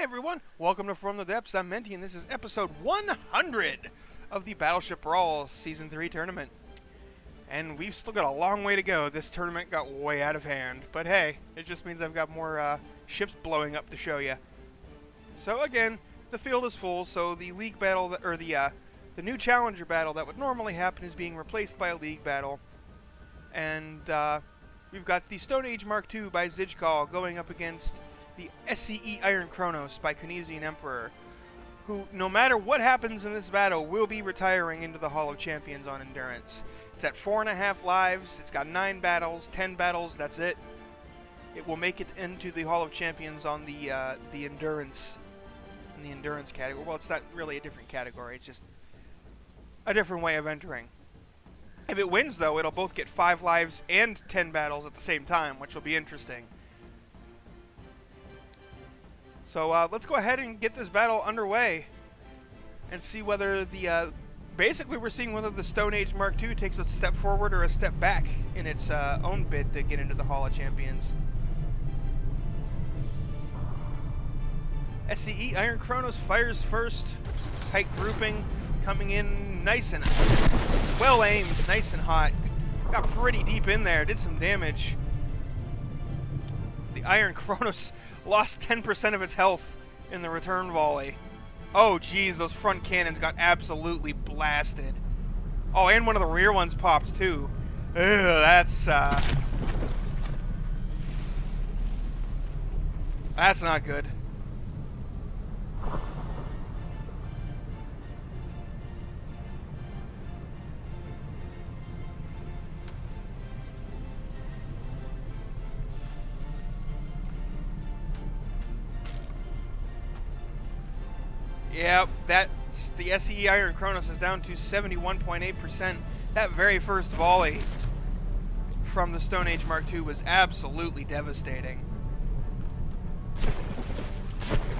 Hey everyone, welcome to From the Depths. I'm Menti, and this is episode 100 of the Battleship Brawl Season 3 tournament. And we've still got a long way to go. This tournament got way out of hand, but hey, it just means I've got more ships blowing up to show you. So again, the field is full, so the league battle, the new challenger battle that would normally happen is being replaced by a league battle. And we've got the Stone Age Mark II by Zijkal going up against the SCE Iron Kronos by Kronesian Emperor, who, no matter what happens in this battle, will be retiring into the Hall of Champions on Endurance. It's at 4.5 lives, it's got 9 battles, 10 battles, that's it. It will make it into the Hall of Champions on the Endurance, in the Endurance category. Well, it's not really a different category, it's just a different way of entering. If it wins, though, it'll both get 5 lives and 10 battles at the same time, which will be interesting. So let's go ahead and get this battle underway and see whether the... basically, we're seeing whether the Stone Age Mark II takes a step forward or a step back in its own bid to get into the Hall of Champions. SCE Iron Kronos fires first. Tight grouping, coming in nice and well aimed, nice and hot. Got pretty deep in there, did some damage. The Iron Kronos lost 10% of its health in the return volley. Oh geez, those front cannons got absolutely blasted. Oh, and one of the rear ones popped too. Ew, that's not good. Yep, that's the SCE Iron Kronos is down to 71.8%. That very first volley from the Stone Age Mark II was absolutely devastating. It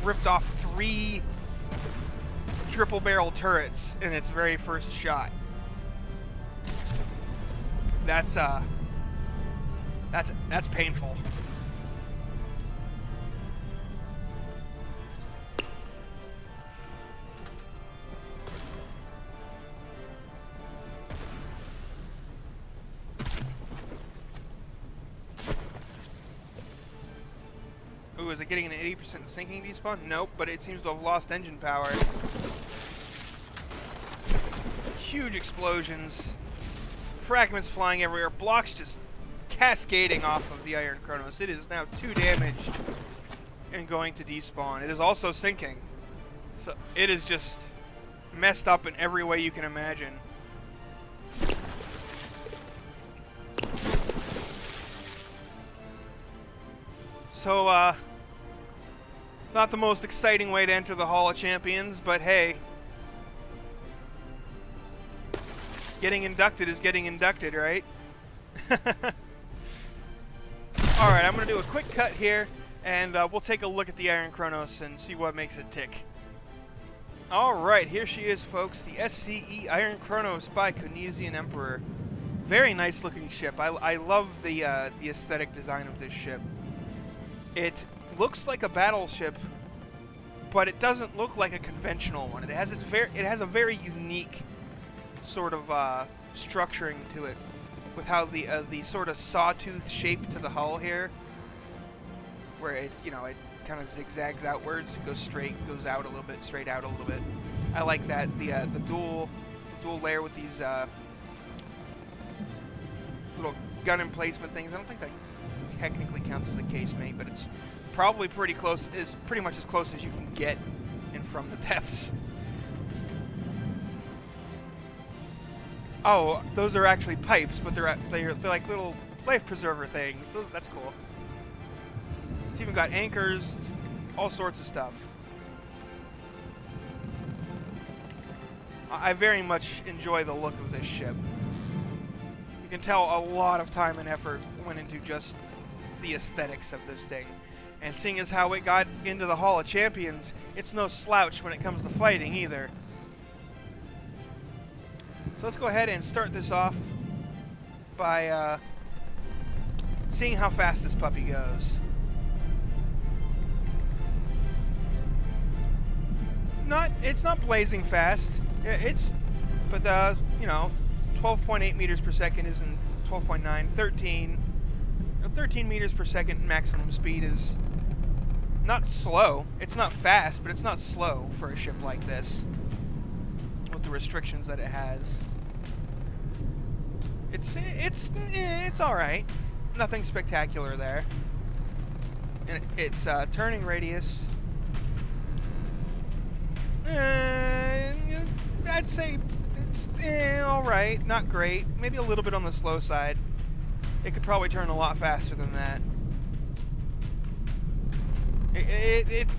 ripped off 3 triple barrel turrets in its very first shot. That's painful. Ooh, is it getting an 80% sinking despawn? Nope, but it seems to have lost engine power. Huge explosions. Fragments flying everywhere. Blocks just cascading off of the Iron Kronos. It is now 2 damaged and going to despawn. It is also sinking. So it is just messed up in every way you can imagine. So, not the most exciting way to enter the Hall of Champions, but hey. Getting inducted is getting inducted, right? Alright, I'm going to do a quick cut here, and we'll take a look at the Iron Kronos and see what makes it tick. Alright, here she is, folks. The SCE Iron Kronos by Kronesian Emperor. Very nice looking ship. I love the aesthetic design of this ship. It looks like a battleship, but it doesn't look like a conventional one. It has a very unique sort of structuring to it, with how the sort of sawtooth shape to the hull here, where it it kind of zigzags outwards, it goes straight, goes out a little bit, straight out a little bit. I like that the dual layer with these little gun emplacement things. I don't think that technically counts as a casemate, but it's probably pretty close. Is pretty much as close as you can get in From the Depths. Oh, those are actually pipes, but they're like little life preserver things. That's cool. It's even got anchors, all sorts of stuff. I very much enjoy the look of this ship. You can tell a lot of time and effort went into just the aesthetics of this thing. And seeing as how it got into the Hall of Champions, it's no slouch when it comes to fighting either. So let's go ahead and start this off by seeing how fast this puppy goes. it's not blazing fast. But you know, 12.8 meters per second isn't 12.9, 13. 13 meters per second maximum speed is not slow. It's not fast, but it's not slow for a ship like this with the restrictions that it has. It's all right. Nothing spectacular there. And its turning radius, I'd say it's all right, not great. Maybe a little bit on the slow side. It could probably turn a lot faster than that.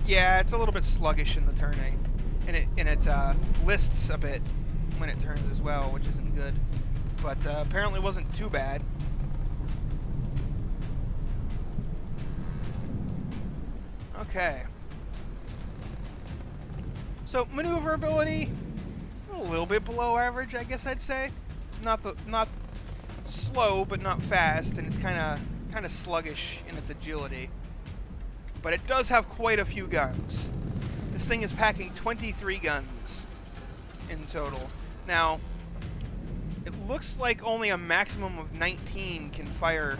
Yeah, it's a little bit sluggish in the turning, and it lists a bit when it turns as well, which isn't good. But apparently wasn't too bad. Okay. So maneuverability, a little bit below average, I guess I'd say. Not slow, but not fast, and it's kind of sluggish in its agility. But it does have quite a few guns. This thing is packing 23 guns in total. Now, it looks like only a maximum of 19 can fire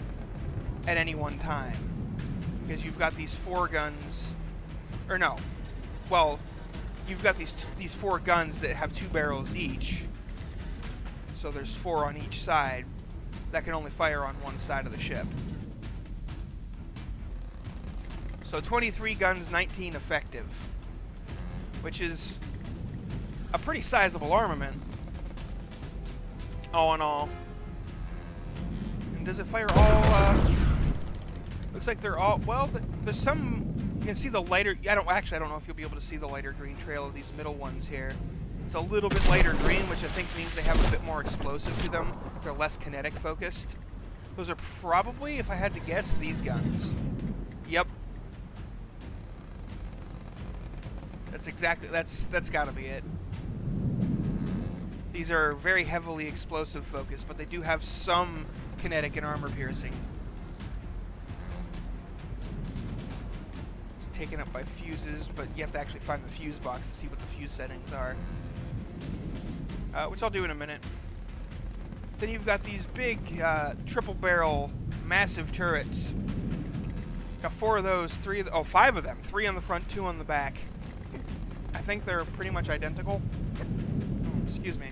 at any one time, because you've got these 4 guns, or no, well, you've got these 4 guns that have 2 barrels each, so there's 4 on each side that can only fire on one side of the ship. So 23 guns, 19 effective, which is a pretty sizable armament, all in all. And does it fire all, looks like they're all, well, there's some, you can see the lighter, I don't know if you'll be able to see the lighter green trail of these middle ones here. It's a little bit lighter green, which I think means they have a bit more explosive to them. They're less kinetic focused. Those are probably, if I had to guess, these guns. Yep. That's gotta be it. These are very heavily explosive focused, but they do have some kinetic and armor piercing. It's taken up by fuses, but you have to actually find the fuse box to see what the fuse settings are. Which I'll do in a minute. Then you've got these big triple barrel massive turrets. Got 4 of those, 5 of them. 3 on the front, 2 on the back. I think they're pretty much identical. Oh, excuse me.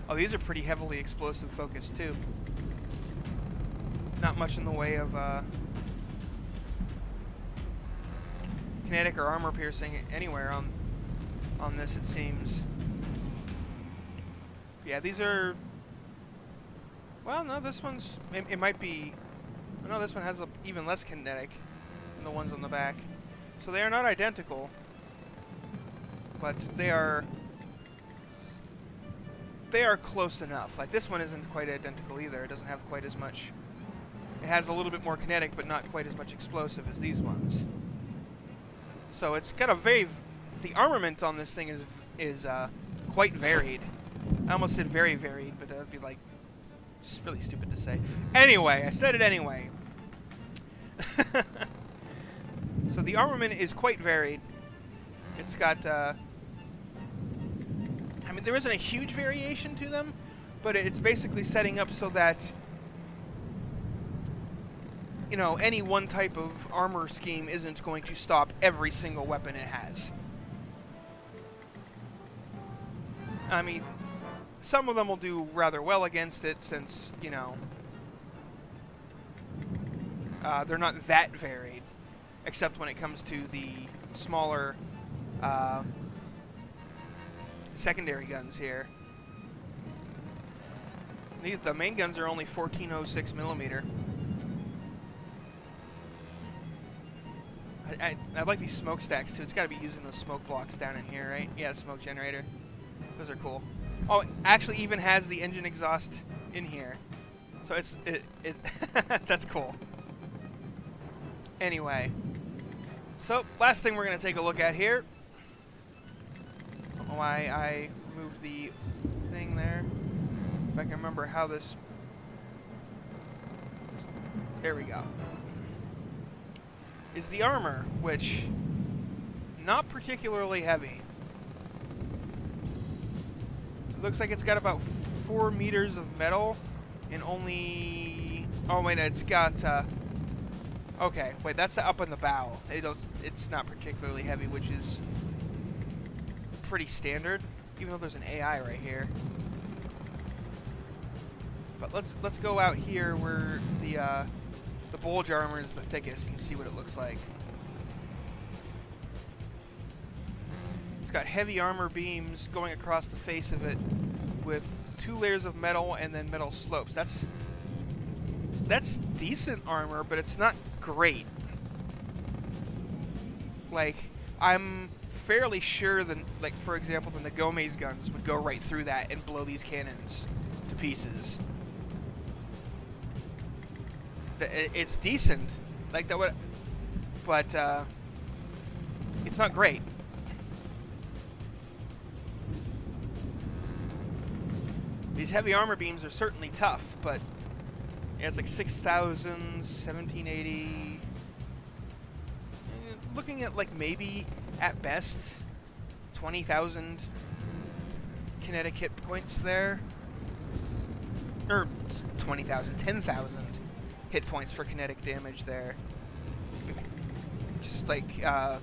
Oh, these are pretty heavily explosive focused too. Not much in the way of kinetic or armor piercing anywhere on this, it seems. Yeah, these are. Well, no, this one's. It might be. No, this one has even less kinetic than the ones on the back. So they are not identical. But they are close enough. Like, this one isn't quite identical either. It doesn't have quite as much. It has a little bit more kinetic, but not quite as much explosive as these ones. So it's got a the armament on this thing is quite varied. I almost said very varied, but that would be like, it's really stupid to say. Anyway, I said it anyway. So the armament is quite varied. It's got, I mean, there isn't a huge variation to them, but it's basically setting up so that, you know, any one type of armor scheme isn't going to stop every single weapon it has. I mean, some of them will do rather well against it since, you know, they're not that varied, except when it comes to the smaller secondary guns here. The main guns are only 1406 millimeter. I like these smokestacks too. It's got to be using those smoke blocks down in here, right? Yeah, smoke generator. Those are cool. Oh, it actually even has the engine exhaust in here. So that's cool. Anyway, so last thing we're going to take a look at here. I don't know why I moved the thing there. If I can remember how this... There we go. Is the armor, which not particularly heavy. Looks like it's got about 4 meters of metal and only... Oh, wait, it's got... Okay, wait, that's up on the bow. It's not particularly heavy, which is pretty standard, even though there's an AI right here. But let's go out here where the bulge armor is the thickest and see what it looks like. It's got heavy armor beams going across the face of it with 2 layers of metal and then metal slopes. That's decent armor, but it's not great. Like, I'm fairly sure that, like, for example, the Nagome's guns would go right through that and blow these cannons to pieces. It's decent, like that would, but it's not great. These heavy armor beams are certainly tough, but yeah, it's like 6,000, 1780. Looking at like maybe at best 20,000 kinetic hit points there, or 20,000, 10,000 hit points for kinetic damage there. Just like I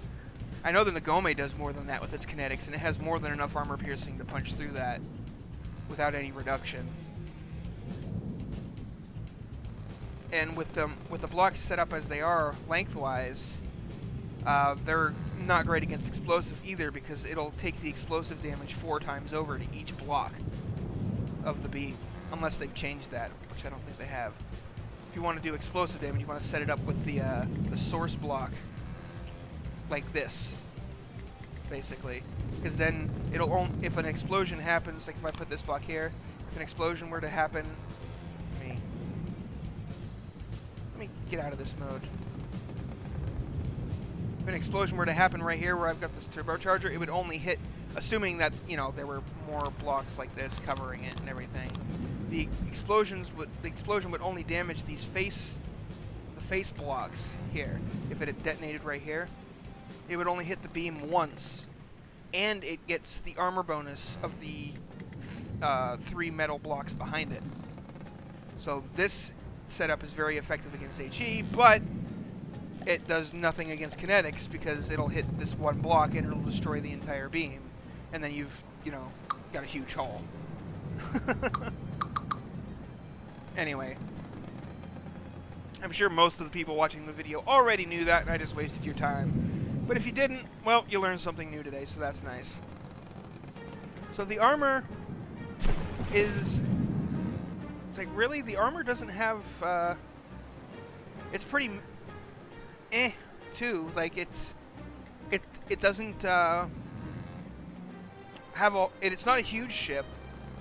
know the Nagome does more than that with its kinetics, and it has more than enough armor piercing to punch through that without any reduction. And with the blocks set up as they are lengthwise, they're not great against explosive either, because it'll take the explosive damage 4 times over to each block of the beam, unless they've changed that, which I don't think they have. If you want to do explosive damage, you want to set it up with the source block like this, basically, because then it'll if an explosion happens, like if I put this block here, if an explosion were to happen, let me get out of this mode. If an explosion were to happen right here where I've got this turbocharger, it would only hit, assuming that, you know, there were more blocks like this covering it and everything. The explosion would only damage these the face blocks here. If it had detonated right here, it would only hit the beam once, and it gets the armor bonus of the 3 metal blocks behind it. So this setup is very effective against HE, but it does nothing against kinetics, because it'll hit this one block and it'll destroy the entire beam, and then you've, you know, got a huge haul. Anyway, I'm sure most of the people watching the video already knew that, and I just wasted your time. But if you didn't, well, you learned something new today, so that's nice. So the armor is... It's like, really? The armor doesn't have... it's pretty... too. Like, it doesn't have all... It's not a huge ship,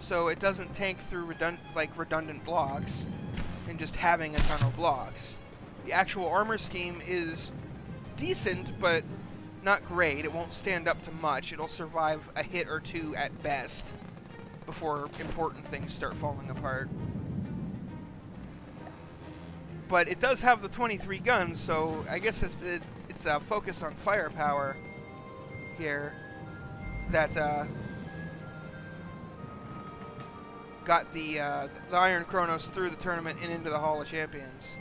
so it doesn't tank through redundant blocks and just having a ton of blocks. The actual armor scheme is decent, but not great. It won't stand up to much. It'll survive a hit or 2 at best before important things start falling apart. But it does have the 23 guns, so I guess it's a focus on firepower here that got the Iron Kronos through the tournament and into the Hall of Champions.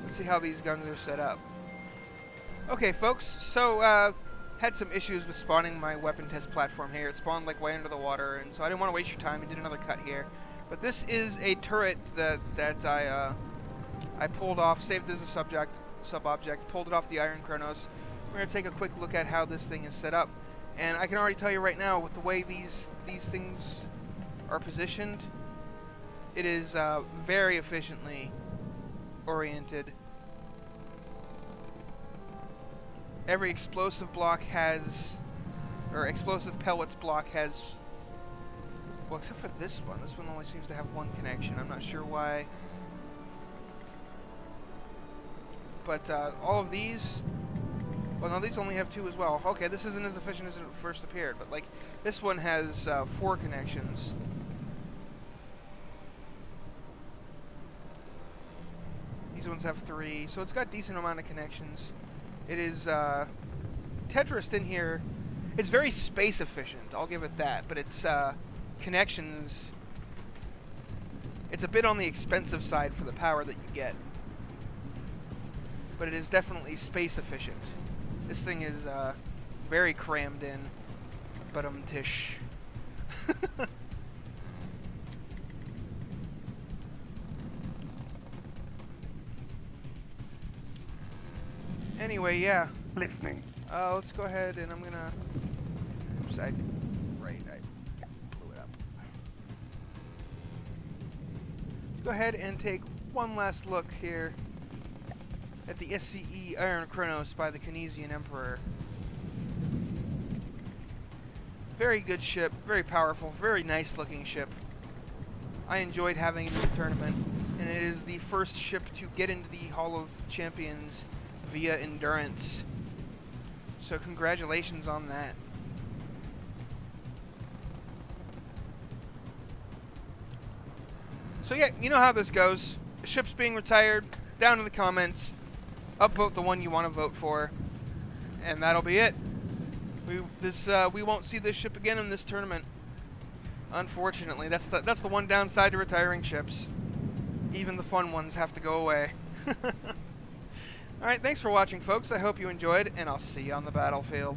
Let's see how these guns are set up. Okay, folks, so had some issues with spawning my weapon test platform here. It spawned like way under the water, and so I didn't want to waste your time and did another cut here. But this is a turret that I pulled off, saved as a sub-object, pulled it off the Iron Kronos. We're going to take a quick look at how this thing is set up. And I can already tell you right now, with the way these things are positioned, it is very efficiently oriented. Every explosive block has, or explosive pellets block has, well, except for this one. This one only seems to have 1 connection. I'm not sure why. But all of these, well, no, these only have 2 as well. Okay, this isn't as efficient as it first appeared, but like this one has 4 connections. These ones have 3, so it's got a decent amount of connections. It is Tetrised in here. It's very space efficient, I'll give it that, but it's connections, it's a bit on the expensive side for the power that you get. But it is definitely space efficient. This thing is very crammed in, but tish. Anyway, yeah. Listening. Let's go ahead and I'm gonna. Oops, I blew it up. Go ahead and take one last look here at the SCE Iron Kronos by the Keynesian Emperor. Very good ship, very powerful, very nice looking ship. I enjoyed having it in the tournament, and it is the first ship to get into the Hall of Champions via endurance. So congratulations on that. So yeah, you know how this goes. The ship's being retired. Down in the comments, upvote the one you want to vote for, and that'll be it. We won't see this ship again in this tournament. Unfortunately, that's the one downside to retiring ships. Even the fun ones have to go away. Alright, thanks for watching, folks. I hope you enjoyed, and I'll see you on the battlefield.